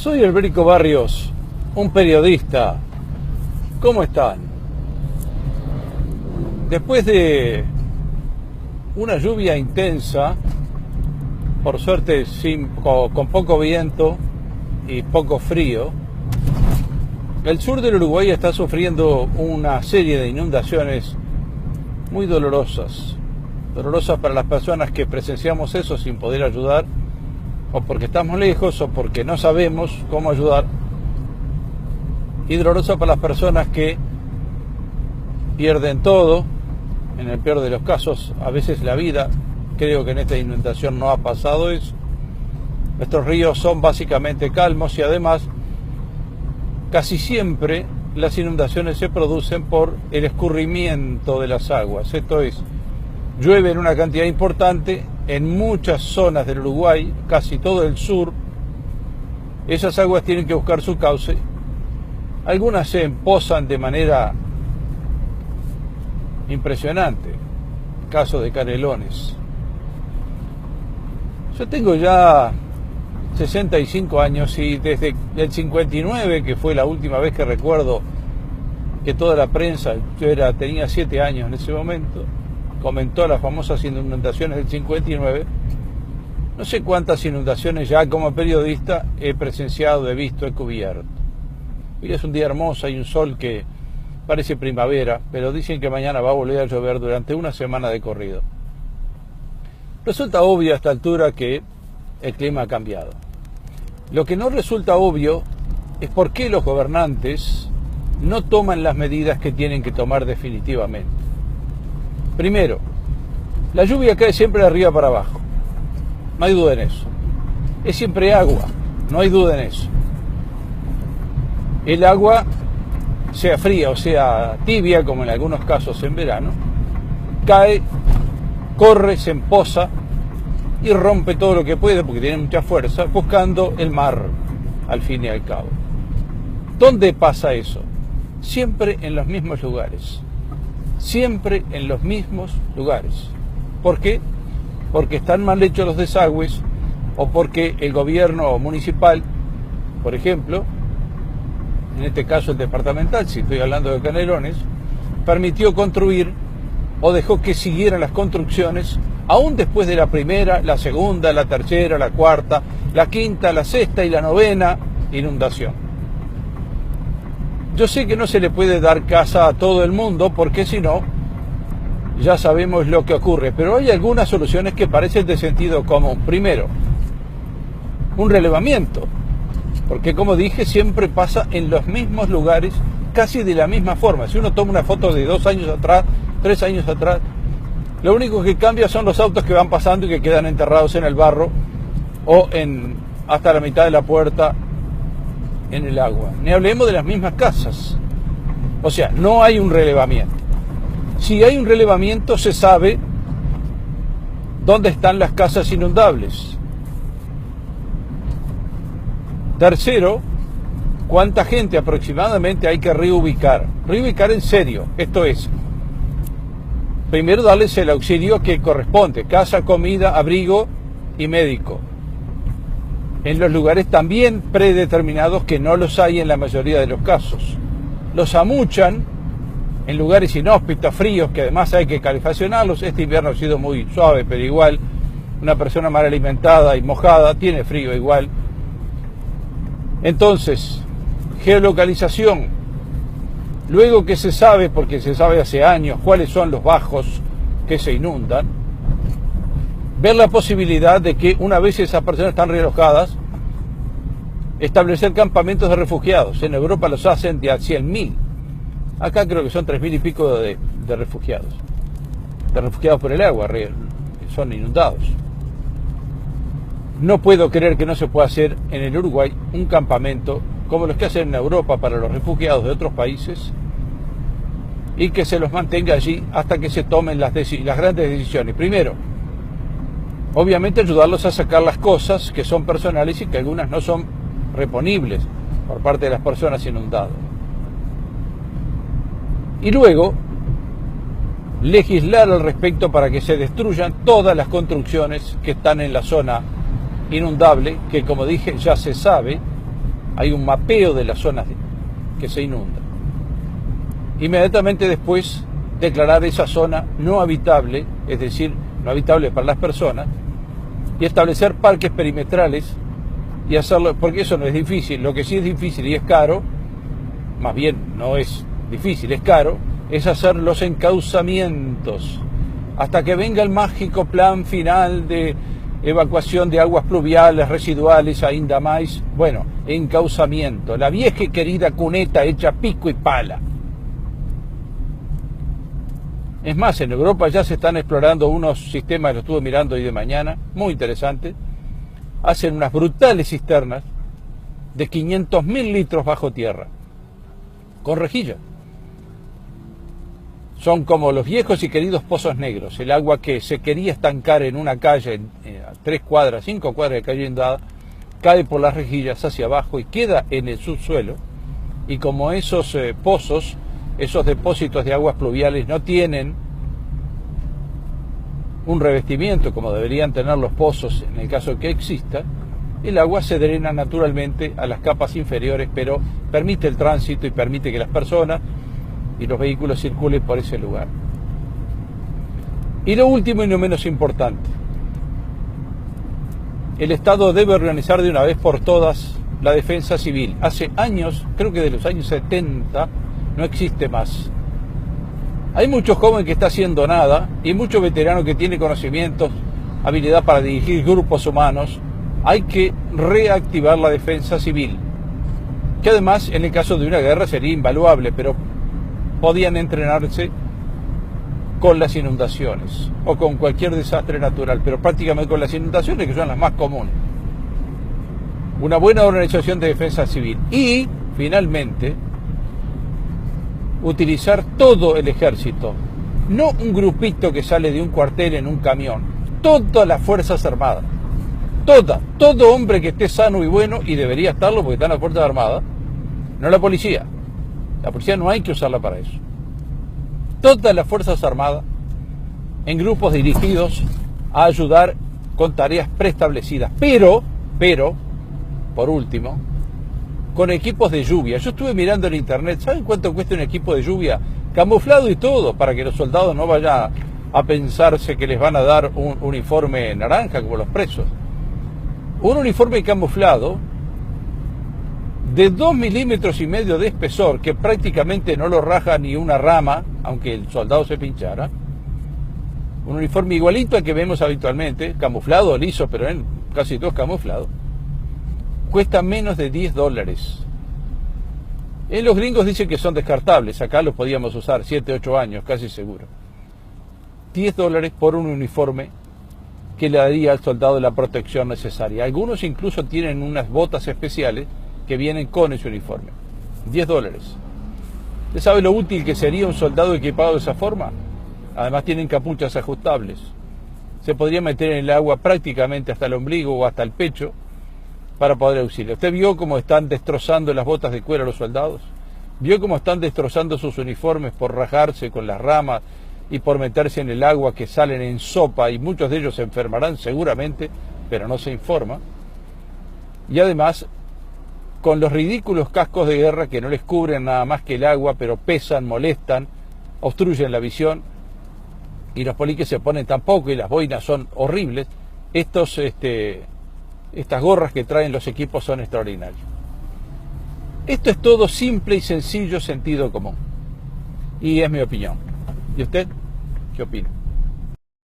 Soy Alberico Barrios, un periodista. ¿Cómo están? Después de una lluvia intensa, por suerte con poco viento y poco frío, el sur del Uruguay está sufriendo una serie de inundaciones muy dolorosas para las personas que presenciamos eso sin poder ayudar, o porque estamos lejos, o porque no sabemos cómo ayudar, y dolorosa para las personas que pierden todo, en el peor de los casos, a veces la vida. Creo que en esta inundación no ha pasado eso. Nuestros ríos son básicamente calmos y además casi siempre las inundaciones se producen por el escurrimiento de las aguas. Esto es, llueve en una cantidad importante en muchas zonas del Uruguay, casi todo el sur. Esas aguas tienen que buscar su cauce. Algunas se empozan de manera impresionante. Caso de Canelones. Yo tengo ya 65 años y desde el 59, que fue la última vez que recuerdo que toda la prensa, tenía 7 años en ese momento, comentó las famosas inundaciones del 59. No sé cuántas inundaciones ya como periodista he presenciado, he visto, he cubierto. Hoy es un día hermoso, hay un sol que parece primavera, pero dicen que mañana va a volver a llover durante una semana de corrido. Resulta obvio a esta altura que el clima ha cambiado. Lo que no resulta obvio es por qué los gobernantes no toman las medidas que tienen que tomar definitivamente. Primero, la lluvia cae siempre de arriba para abajo. No hay duda en eso. Es siempre agua, no hay duda en eso. El agua, sea fría o sea tibia, como en algunos casos en verano, cae, corre, se empoza y rompe todo lo que puede, porque tiene mucha fuerza, buscando el mar, al fin y al cabo. ¿Dónde pasa eso? Siempre en los mismos lugares. Siempre en los mismos lugares. ¿Por qué? Porque están mal hechos los desagües, o porque el gobierno municipal, por ejemplo, en este caso el departamental, si estoy hablando de Canelones, permitió construir o dejó que siguieran las construcciones aún después de la primera, la segunda, la tercera, la cuarta, la quinta, la sexta y la novena inundación. Yo sé que no se le puede dar casa a todo el mundo, porque si no, ya sabemos lo que ocurre, pero hay algunas soluciones que parecen de sentido común. Primero, un relevamiento, porque como dije, siempre pasa en los mismos lugares, casi de la misma forma. Si uno toma una foto de 2 años atrás, 3 años atrás, lo único que cambia son los autos que van pasando y que quedan enterrados en el barro o hasta la mitad de la puerta en el agua. Ni hablemos de las mismas casas. O sea, no hay un relevamiento. Si hay un relevamiento, se sabe dónde están las casas inundables. Tercero, cuánta gente aproximadamente hay que reubicar. Reubicar en serio, esto es, primero darles el auxilio que corresponde, casa, comida, abrigo y médico. En los lugares también predeterminados, que no los hay en la mayoría de los casos. Los amuchan en lugares inhóspitos, fríos, que además hay que calefaccionarlos. Este invierno ha sido muy suave, pero igual una persona mal alimentada y mojada tiene frío igual. Entonces, geolocalización. Luego que se sabe, porque se sabe hace años, cuáles son los bajos que se inundan, ver la posibilidad de que una vez esas personas están realojadas, establecer campamentos de refugiados. En Europa los hacen de a 100.000. Acá creo que son 3.000 y pico de refugiados. De refugiados por el agua, son inundados. No puedo creer que no se pueda hacer en el Uruguay un campamento como los que hacen en Europa para los refugiados de otros países, y que se los mantenga allí hasta que se tomen las grandes decisiones. Primero, obviamente ayudarlos a sacar las cosas que son personales y que algunas no son reponibles por parte de las personas inundadas. Y luego, legislar al respecto para que se destruyan todas las construcciones que están en la zona inundable, que como dije ya se sabe hay un mapeo de las zonas que se inundan. Inmediatamente después declarar esa zona no habitable, es decir, no habitable para las personas, y establecer parques perimetrales y hacerlo, porque eso no es difícil. Lo que sí es difícil y es caro, más bien no es difícil, es caro, es hacer los encauzamientos hasta que venga el mágico plan final de evacuación de aguas pluviales residuales ainda más. Bueno, encauzamiento, la vieja y querida cuneta hecha pico y pala. Es más, en Europa ya se están explorando unos sistemas, lo estuve mirando hoy de mañana, muy interesantes. Hacen unas brutales cisternas de 500.000 litros bajo tierra, con rejilla. Son como los viejos y queridos pozos negros. El agua que se quería estancar en una calle, a 3 cuadras, 5 cuadras de calle inundada, cae por las rejillas hacia abajo y queda en el subsuelo. Y como esos pozos, esos depósitos de aguas pluviales no tienen un revestimiento como deberían tener los pozos en el caso de que exista, el agua se drena naturalmente a las capas inferiores, pero permite el tránsito y permite que las personas y los vehículos circulen por ese lugar. Y lo último y no menos importante, el Estado debe organizar de una vez por todas la defensa civil. Hace años, creo que de los años 70, no existe más. Hay mucho joven que está haciendo nada y mucho veterano que tiene conocimientos, habilidad para dirigir grupos humanos. Hay que reactivar la defensa civil, que además en el caso de una guerra sería invaluable, pero podían entrenarse con las inundaciones o con cualquier desastre natural, pero prácticamente con las inundaciones, que son las más comunes. Una buena organización de defensa civil y, finalmente, utilizar todo el ejército, no un grupito que sale de un cuartel en un camión, todas las Fuerzas Armadas, todo hombre que esté sano y bueno, y debería estarlo porque está en las Fuerzas Armadas, no la policía no hay que usarla para eso. Todas las Fuerzas Armadas en grupos dirigidos a ayudar con tareas preestablecidas, pero, por último, con equipos de lluvia. Yo estuve mirando en internet, ¿saben cuánto cuesta un equipo de lluvia? Camuflado y todo, para que los soldados no vayan a pensarse que les van a dar un uniforme naranja como los presos. Un uniforme camuflado de 2,5 milímetros de espesor, que prácticamente no lo raja ni una rama, aunque el soldado se pinchara. Un uniforme igualito al que vemos habitualmente, camuflado, liso, pero en casi todo camuflado. Cuesta menos de $10. Los gringos dicen que son descartables, acá los podíamos usar 7, 8 años, casi seguro. $10 por un uniforme que le daría al soldado la protección necesaria. Algunos incluso tienen unas botas especiales que vienen con ese uniforme. $10. ¿Usted sabe lo útil que sería un soldado equipado de esa forma? Además tienen capuchas ajustables. Se podría meter en el agua prácticamente hasta el ombligo o hasta el pecho para poder auxiliar. ¿Usted vio cómo están destrozando las botas de cuero a los soldados? ¿Vio cómo están destrozando sus uniformes por rajarse con las ramas y por meterse en el agua, que salen en sopa, y muchos de ellos se enfermarán seguramente, pero no se informa? Y además, con los ridículos cascos de guerra que no les cubren nada más que el agua, pero pesan, molestan, obstruyen la visión, y los poliques se ponen tampoco, y las boinas son horribles. Estas gorras que traen los equipos son extraordinarios. Esto es todo simple y sencillo, sentido común. Y es mi opinión. ¿Y usted qué opina?